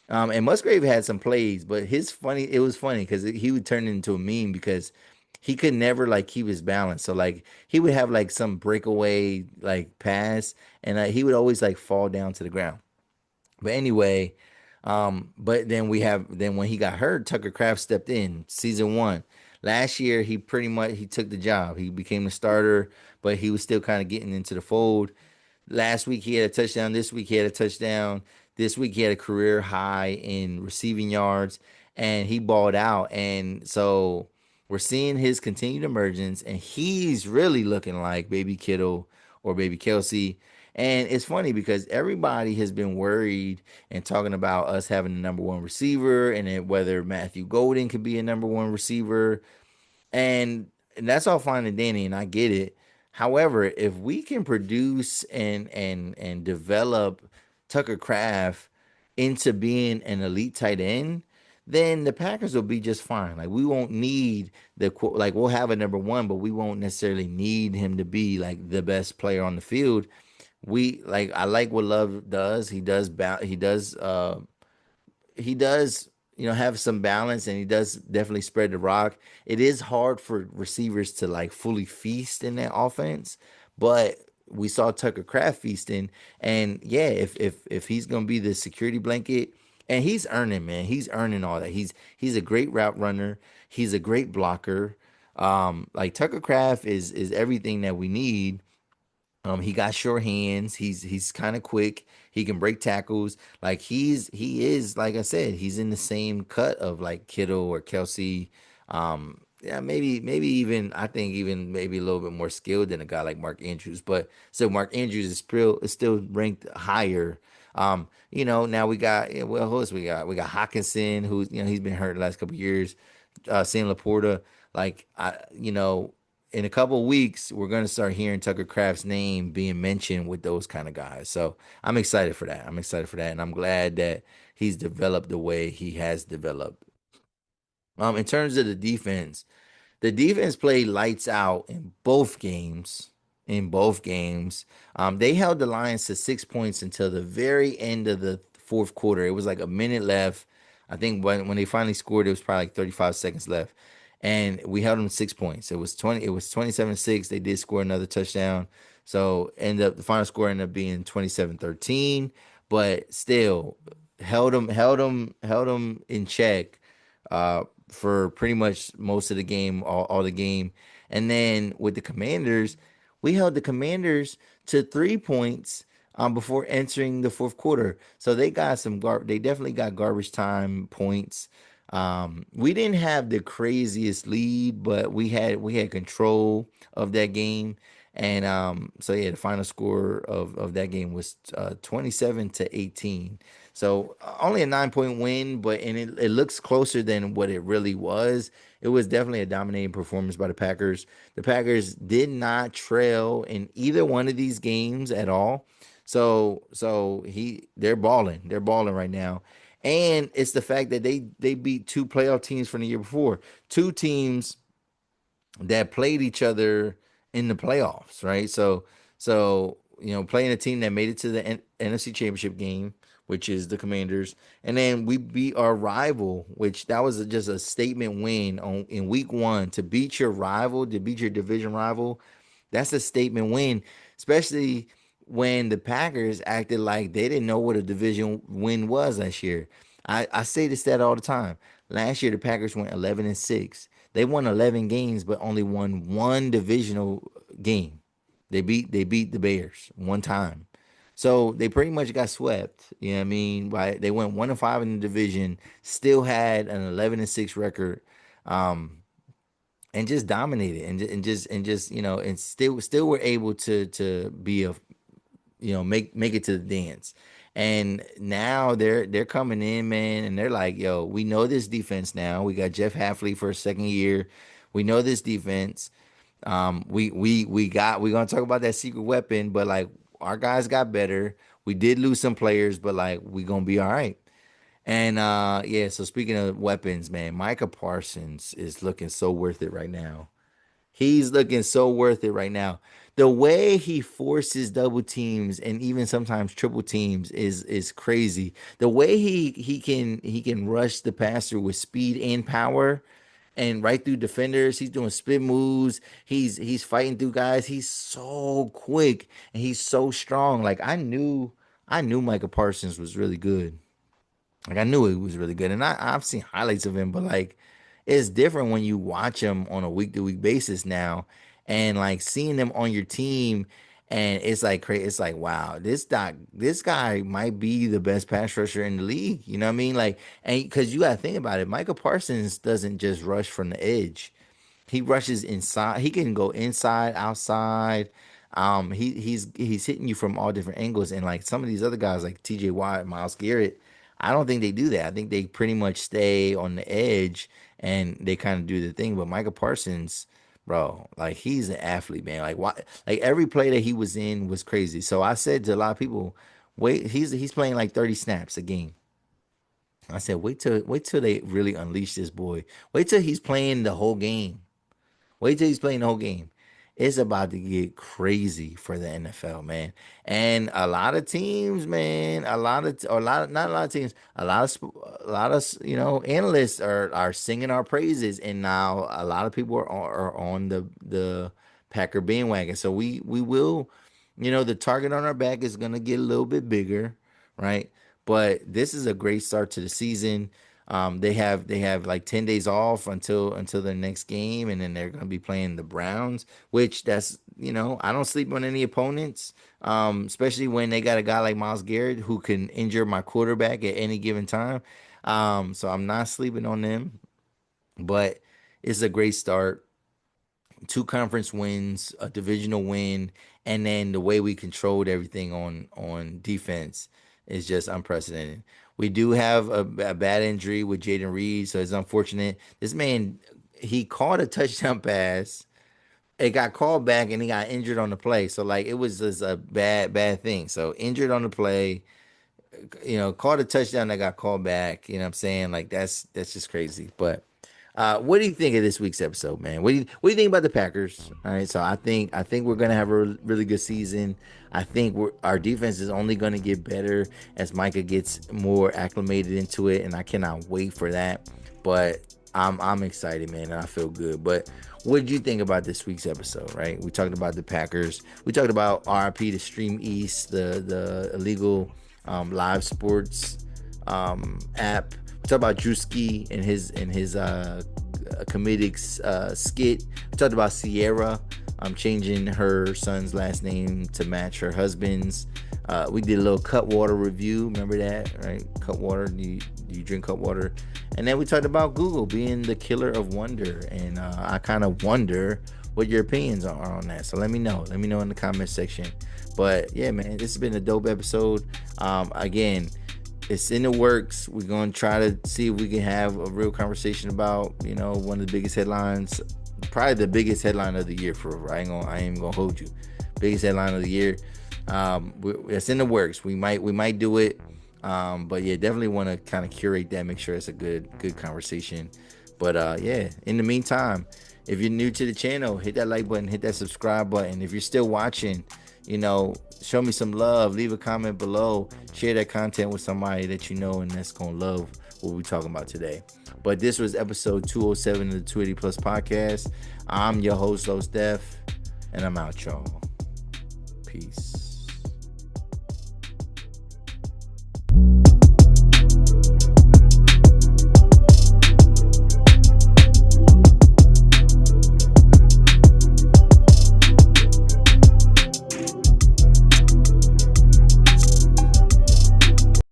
And Musgrave had some plays, but it was funny because he would turn into a meme because he could never like keep his balance. So like he would have like some breakaway like pass, and he would always like fall down to the ground. But anyway, but then when he got hurt, Tucker Kraft stepped in season one. Last year, he pretty much he took the job. He became the starter, but he was still kind of getting into the fold. Last week he had a touchdown. This week he had a touchdown. This week he had a career high in receiving yards, and he balled out. And so we're seeing his continued emergence, and he's really looking like Baby Kittle or Baby Kelsey. And it's funny because everybody has been worried and talking about us having the number one receiver, and then whether Matthew Golden could be a number one receiver, and that's all fine and dandy, and I get it. However, if we can produce and develop Tucker Kraft into being an elite tight end, then the Packers will be just fine. Like we won't need like we'll have a number one, but we won't necessarily need him to be like the best player on the field. We like I like what Love does. He does, have some balance, and he does definitely spread the rock. It is hard for receivers to like fully feast in that offense, but we saw Tucker Kraft feasting, and yeah, if he's gonna be the security blanket, and he's earning, man, he's earning all that. He's a great route runner. He's a great blocker. Like Tucker Kraft is everything that we need. He got sure hands. He's kind of quick. He can break tackles. Like he is like I said, he's in the same cut of like Kittle or Kelsey. Yeah, maybe even I think even maybe a little bit more skilled than a guy like Mark Andrews. But so Mark Andrews is still ranked higher. Now we got well, who else we got? We got Hawkinson, who's he's been hurt the last couple of years. Sam Laporta, like in a couple of weeks, we're going to start hearing Tucker Kraft's name being mentioned with those kind of guys. So I'm excited for that. I'm excited for that. And I'm glad that he's developed the way he has developed. In terms of the defense played lights out in both games. In both games, they held the Lions to 6 points until the very end of the fourth quarter. It was like a minute left. I think when they finally scored, it was probably like 35 seconds left, and we held them 6 points. It was 20. It was 27-6. They did score another touchdown, so the final score ended up being 27-13. But still, held them in check for pretty much most of the game, all the game. And then with the Commanders, we held the Commanders to 3 points before entering the fourth quarter. So they got they definitely got garbage time points. We didn't have the craziest lead, but we had control of that game. And so yeah, the final score of that game was 27-18. So only a 9 point win, but it looks closer than what it really was. It was definitely a dominating performance by the Packers. The Packers did not trail in either one of these games at all. They're balling. They're balling right now. And it's the fact that they beat two playoff teams from the year before. Two teams that played each other in the playoffs, right? So playing a team that made it to the NFC Championship game, which is the Commanders, and then we beat our rival, which that was just a statement win in week one. To beat your rival, to beat your division rival, that's a statement win, especially when the Packers acted like they didn't know what a division win was last year. I say this stat all the time. Last year, the Packers went 11-6. They won 11 games, but only won one divisional game. They beat the Bears one time. So they pretty much got swept. You know what I mean? They went 1-5 in the division, still had an 11-6 record, um, and just dominated, and still were able to be make it to the dance. And now they're coming in, man, and they're like, yo, we know this defense now. We got Jeff Halfley for a second year. We know this defense. We're gonna talk about that secret weapon, but like our guys got better. We did lose some players, but like we gonna be all right. And yeah, so speaking of weapons, man, Micah Parsons is looking so worth it right now. He's looking so worth it right now. The way he forces double teams and even sometimes triple teams is crazy. The way he can rush the passer with speed and power and right through defenders. He's doing spin moves. He's fighting through guys. He's so quick and he's so strong. Like I knew Michael Parsons was really good. Like I knew he was really good, and I've seen highlights of him, but like it's different when you watch him on a week to week basis now, and like seeing them on your team, and it's like crazy. It's like wow, this guy might be the best pass rusher in the league. You know what I mean? Like, and because you got to think about it, Michael Parsons doesn't just rush from the edge. He rushes inside. He can go inside, outside. He's hitting you from all different angles. And like some of these other guys, like T.J. Watt, Miles Garrett, I don't think they do that. I think they pretty much stay on the edge and they kind of do the thing. But Michael Parsons, bro, like he's an athlete, man. Like why? Like every play that he was in was crazy. So I said to a lot of people, wait, he's playing like 30 snaps a game. I said, wait till they really unleash this boy. Wait till he's playing the whole game. Wait till he's playing the whole game. It's about to get crazy for the NFL, man. And a lot of teams, man, not a lot of teams, analysts are singing our praises, and now a lot of people are on the Packer bandwagon. So we will, the target on our back is gonna get a little bit bigger, right? But this is a great start to the season. They have like 10 days off until their next game, and then they're gonna be playing the Browns, which that's I don't sleep on any opponents, especially when they got a guy like Miles Garrett who can injure my quarterback at any given time. So I'm not sleeping on them, but it's a great start. Two conference wins, a divisional win, and then the way we controlled everything on defense is just unprecedented. We do have a bad injury with Jaden Reed, so it's unfortunate. This man, he caught a touchdown pass. It got called back, and he got injured on the play. So like it was just a bad thing. So injured on the play, caught a touchdown that got called back. You know what I'm saying? Like that's just crazy. But what do you think of this week's episode, man? What do you think about the Packers? All right, so I think we're gonna have a really good season. I think our defense is only gonna get better as Micah gets more acclimated into it, and I cannot wait for that. But I'm excited, man, and I feel good. But what did you think about this week's episode? Right, we talked about the Packers. We talked about RIP to Stream East, the illegal live sports app. We talked about Drewski and his comedic skit. We talked about Sierra changing her son's last name to match her husband's. We did a little Cutwater review. Remember that, right? Cutwater. Do you drink Cutwater? And then we talked about Google being the killer of wonder. And I kind of wonder what your opinions are on that. So let me know. Let me know in the comment section. But yeah, man, this has been a dope episode. Again, it's in the works. We're going to try to see if we can have a real conversation about, one of the biggest headlines, probably the biggest headline of the year for real. I ain't even going to hold you. Biggest headline of the year. It's in the works. We might do it. But yeah, definitely want to kind of curate that, make sure it's a good conversation. But yeah, in the meantime, if you're new to the channel, hit that like button, hit that subscribe button. If you're still watching, show me some love, leave a comment below, share that content with somebody that you know and that's gonna love what we're talking about today. But this was episode 207 of the 280 Plus podcast. I'm your host, Low Steph, and I'm out, y'all. Peace.